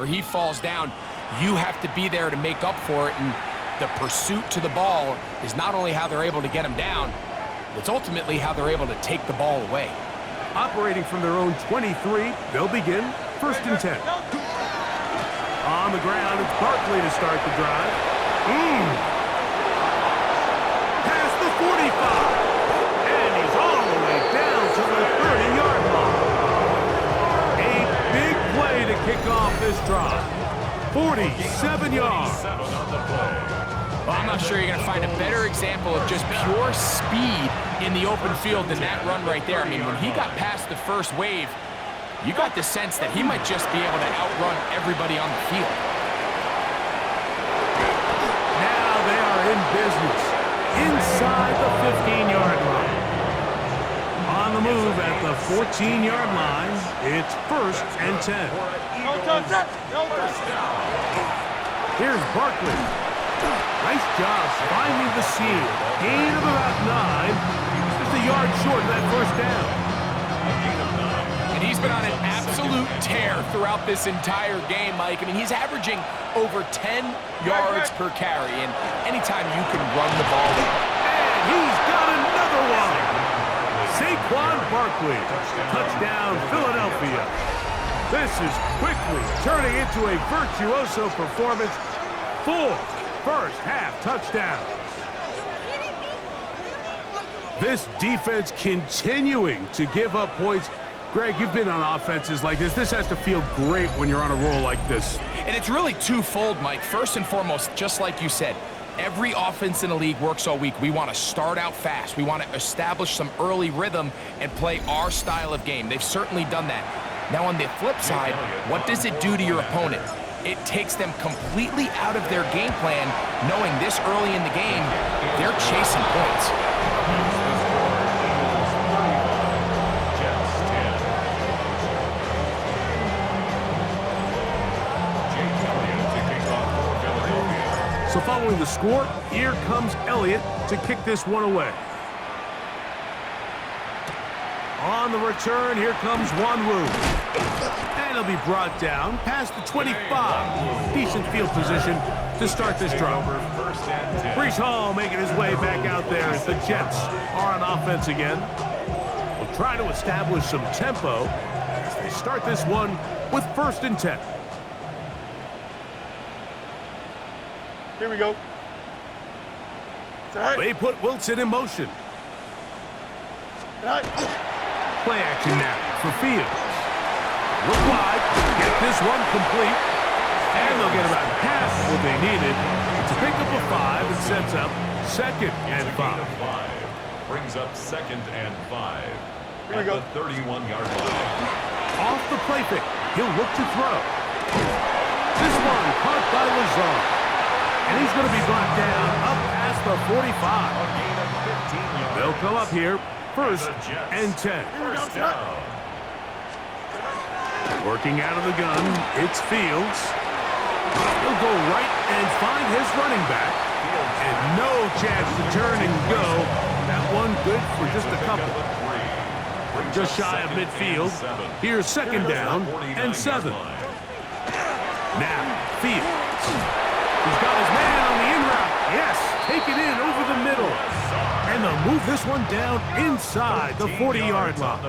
or he falls down, you have to be there to make up for it, and the pursuit to the ball is not only how they're able to get him down, it's ultimately how they're able to take the ball away. Operating from their own 23, they'll begin 1st and 10. On the ground, it's Barkley to start the drive. Past the 45. And he's all the way down to the 30-yard line. A big play to kick off this drive. 47 yards. Well, I'm not sure you're going to find a better example of just pure speed in the open field than that run right there. I mean, when he got past the first wave, you got the sense that he might just be able to outrun everybody on the field. Now they are in business inside the 15-yard line. On the move at the 14-yard line, it's 1st and 10. Here's Barkley. Nice job finding the seam. Gain of about 9. Just a yard short of that 1st down. And he's been on an absolute tear throughout this entire game, Mike. I mean, he's averaging over 10 yards per carry, and anytime you can run the ball. And he's got another one. Saquon Barkley. Touchdown, Philadelphia. This is quickly turning into a virtuoso performance. 4 first-half touchdowns. This defense continuing to give up points. Greg, you've been on offenses like this. This has to feel great when you're on a roll like this. And it's really twofold, Mike. First and foremost, just like you said, every offense in the league works all week. We want to start out fast. We want to establish some early rhythm and play our style of game. They've certainly done that. Now, on the flip side, what does it do to your opponent? It takes them completely out of their game plan, knowing this early in the game, they're chasing points. So following the score, here comes Elliott to kick this one away. On the return, here comes Wanwu. And he'll be brought down past the 25. Decent field position to start this drive. Breece Hall making his way back out there as the Jets are on offense again. We'll try to establish some tempo as they start this one with 1st and 10. Here we go. They put Wilson in motion. Play action now for Fields. Look wide, get this one complete, and they'll get about half what they needed. It's a pickup of 5 and sets up 2nd and 5. Brings up 2nd and 5. Here we go. The 31-yard line. Off the play pick, he'll look to throw. This one caught by Lazard. And he's going to be brought down up past the 45. They'll come up here, 1st and 10. Working out of the gun, it's Fields. He'll go right and find his running back. And no chance to turn and go. That one good for just a couple. Just shy of midfield. Here's 2nd down and 7. Now, Fields. He's got his man on the in route. Yes, take it in over the middle. And they'll move this one down inside the 40-yard line.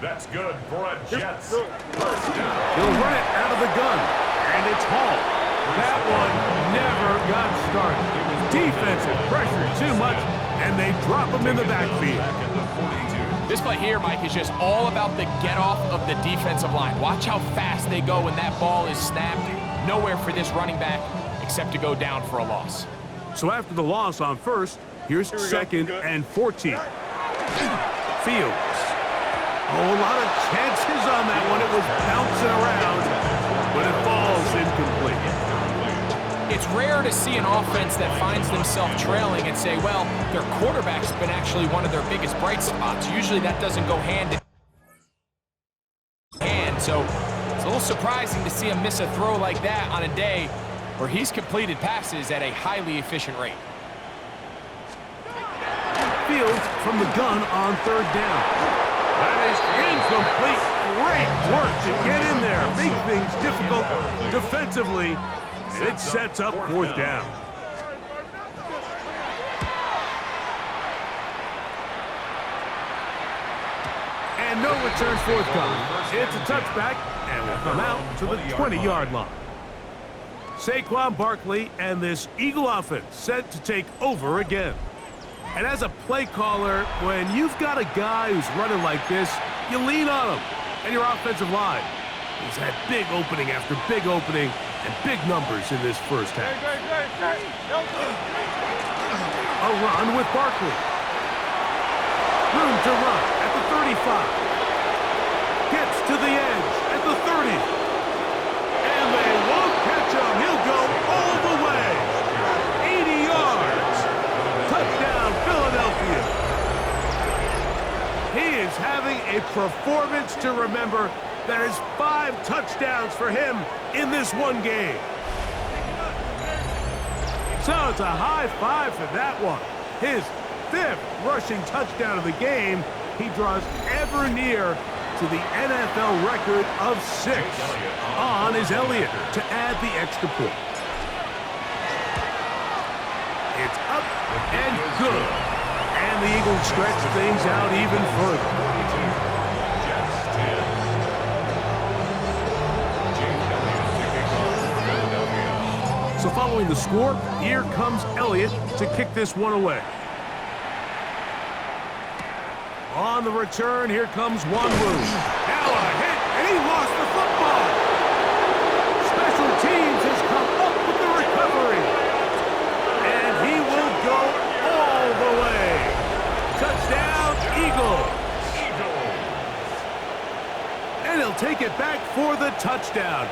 That's good for a Jets. He'll run it out of the gun. And it's Hall. That one never got started. Defensive pressure too much, and they drop him in the backfield. This play here, Mike, is just all about the get-off of the defensive line. Watch how fast they go when that ball is snapped. Nowhere for this running back except to go down for a loss. So after the loss on 1st, here's 2nd and 14. Fields. Oh, a lot of chances on that one. It was bouncing around, but it falls incomplete. It's rare to see an offense that finds themselves trailing and say, well, their quarterback's been actually one of their biggest bright spots. Usually that doesn't go hand in hand, so it's a little surprising to see him miss a throw like that on a day where he's completed passes at a highly efficient rate. Fields from the gun on 3rd down. That is incomplete. Great work to get in there, make things difficult defensively, and it sets up fourth down. And no returns forthcoming. It's a touchback, and will come out to the 20-yard line. Saquon Barkley and this Eagle offense set to take over again. And as a play caller, when you've got a guy who's running like this, you lean on him. And your offensive line has had big opening after big opening and big numbers in this first half. A run with Barkley. Room to run at the 35. Gets to the edge at the 30. And they won't catch him. He'll go all the way. 80 yards. Touchdown, Philadelphia. He is having a performance to remember. That is 5 touchdowns for him in this one game. So it's a high five for that one. His 5th rushing touchdown of the game. He draws ever near to the NFL record of 6. On is Elliott to add the extra point. It's up and good. And the Eagles stretch things out even further. So following the score, here comes Elliott to kick this one away. On the return, here comes Wanwu. Now a hit, and he lost the football. Special teams has come up with the recovery. And he will go all the way. Touchdown, Eagles. And he'll take it back for the touchdown.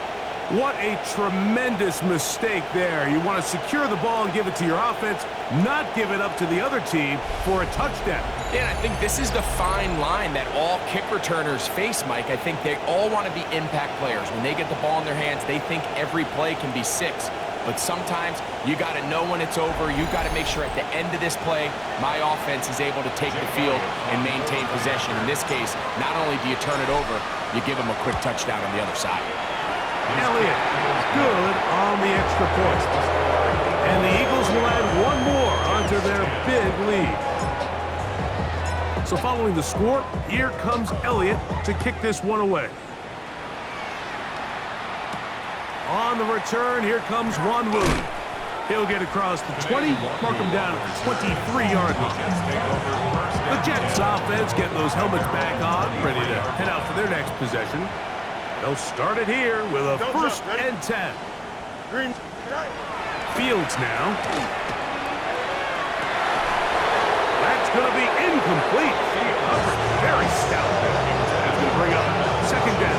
What a tremendous mistake there. You want to secure the ball and give it to your offense, not give it up to the other team for a touchdown. Yeah, and I think this is the fine line that all kick returners face, Mike. I think they all want to be impact players. When they get the ball in their hands, they think every play can be 6. But sometimes you got to know when it's over. You got to make sure at the end of this play, my offense is able to take the field and maintain possession. In this case, not only do you turn it over, you give them a quick touchdown on the other side. Elliott, good on the extra point. And the Eagles will add one more onto their big lead. So following the score, here comes Elliott to kick this one away. On the return, here comes Wanwu. He'll get across the 20, mark him down at the 23-yard line. The Jets offense getting those helmets back on, ready to head out for their next possession. They'll start it here with a first and 10. Fields now. That's going to be incomplete. Very stout. That's going to bring up second down.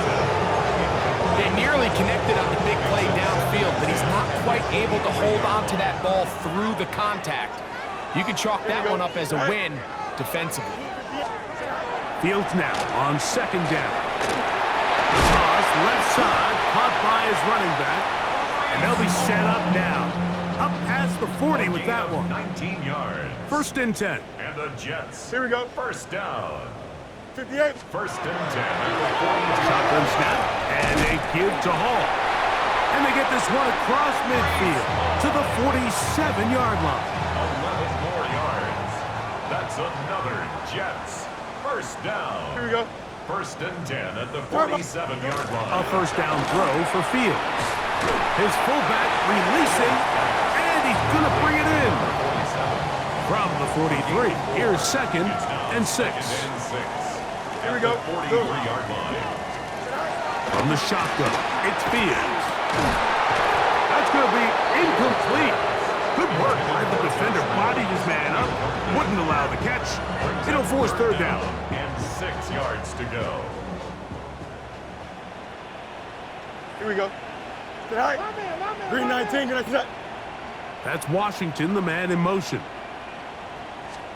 They nearly connected on the big play downfield, but he's not quite able to hold on to that ball through the contact. You can chalk that one up as a win defensively. Fields now on second down. Toss left side, caught by his running back. And they'll be set up now. Up past the 40 with that one. 19 yards. First and 10. And the Jets. Here we go. First down. 58. First and 10. Shotgun snap. And they give to Hall. And they get this one across midfield to the 47-yard line. 11 more yards. That's another Jets. First down. Here we go. First and 10 at the 47-yard line. A first down throw for Fields. His fullback releasing, and he's going to bring it in. From the 43, here's second and 6. Here we go. 43-yard line. From the shotgun, it's Fields. That's going to be incomplete. Good work by the defender. Bodied his man up. Wouldn't allow the catch. It'll force third down. And 6 yards to go. Here we go. Green 19. Good night. That's Washington, the man in motion.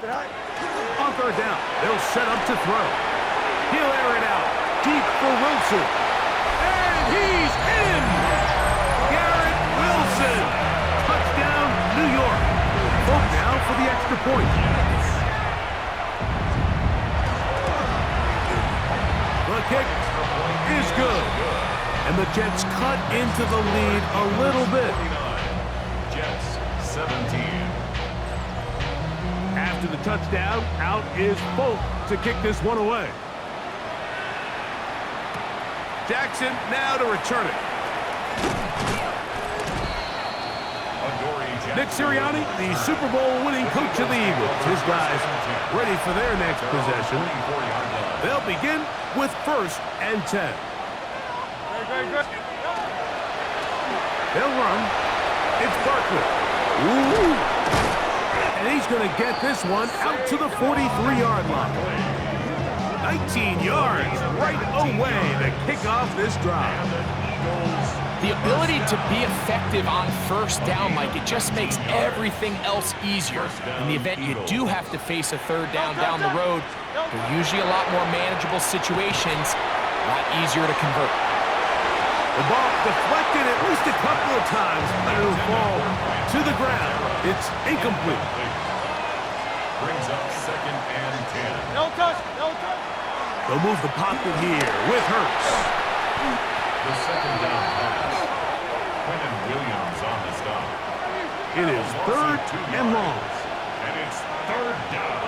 On third down, they'll set up to throw. He'll air it out. Deep for Wilson. And he's in! Garrett Wilson. Touchdown, New York. Vote now for the extra point. The kick Jets cut into the lead a little bit. Jets 17. After the touchdown, out is Folk to kick this one away. Jackson now to return it. Nick Sirianni, the Super Bowl winning coach of the Eagles. His guys ready for their next possession. They'll begin with 1st and 10. They'll run. It's Barkley. Ooh. And he's going to get this one out to the 43-yard line. 19 yards right away to kick off this drive. The ability to be effective on 1st down, Mike, it just makes everything else easier. In the event you do have to face a 3rd down the road, they're usually a lot more manageable situations, a lot easier to convert. The ball deflected at least a couple of times, but it'll fall to the ground. It's incomplete. Brings up 2nd and 10. No touch, no touch. They'll move the pocket here with Hurts. The 2nd down pass. Quentin Williams on the stop. It is 3rd and long. And it's 3rd down.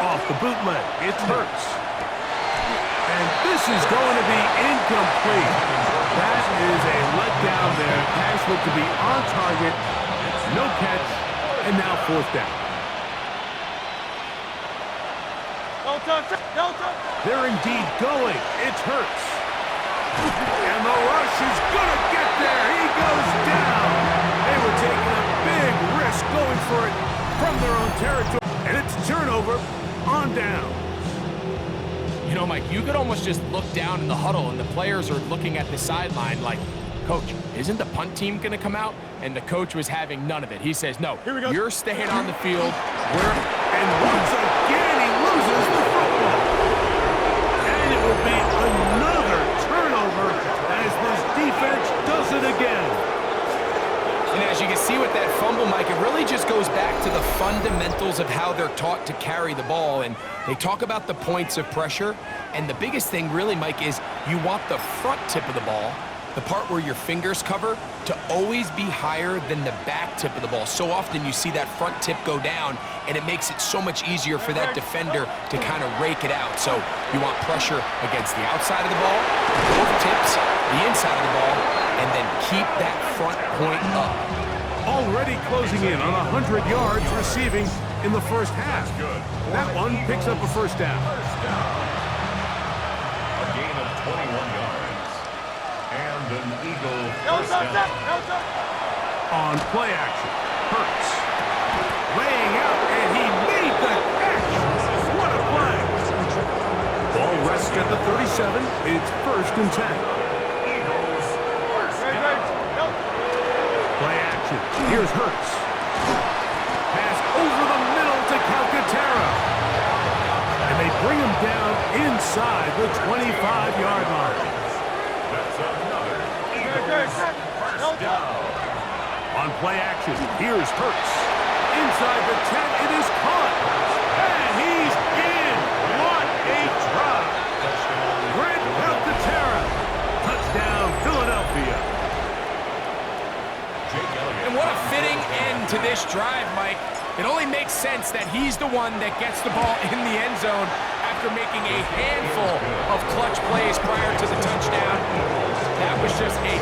Off the bootleg, it's Hurts. And this is going to be incomplete. That is a letdown there. Pass looked to be on target. No catch, and now 4th down. No touch, no touch. They're indeed going. It's Hurts. And the rush is going to get there. He goes down. They were taking a big risk going for it from their own territory. And it's a turnover on down. You know, Mike, you could almost just look down in the huddle and the players are looking at the sideline like, Coach, isn't the punt team going to come out? And the coach was having none of it. He says, no, you're staying on the field. And once again, he loses the football. And it will be another turnover as this defense does it again. And as you can see with that fumble, Mike, it really just goes back to the fundamentals of how they're taught to carry the ball. And they talk about the points of pressure. And the biggest thing really, Mike, is you want the front tip of the ball, the part where your fingers cover, to always be higher than the back tip of the ball. So often you see that front tip go down, and it makes it so much easier for that defender to kind of rake it out. So you want pressure against the outside of the ball, both tips, the inside of the ball, and then keep that front point up. Already closing in on 100 yards receiving in the 1st half. That one picks up a 1st down. A gain of 21 yards. And an Eagle No 1st touch, down. no touch. On play action, Hurts. Laying out, and he made the catch. What a play. Ball rests at the 37. It's 1st and 10. Eagles 1st down. Play action. Here's Hurts. Pass over the middle to Calcaterra. And they bring him down inside the 25-yard line. That's another Eagles 1st down. On play action, here's Hurts. Inside the 10, it is caught. And he's in. What a drop. Grant Calcaterra. Touchdown, Philadelphia. And what a fitting end to this drive, Mike. It only makes sense that he's the one that gets the ball in the end zone after making a handful of clutch plays prior to the touchdown.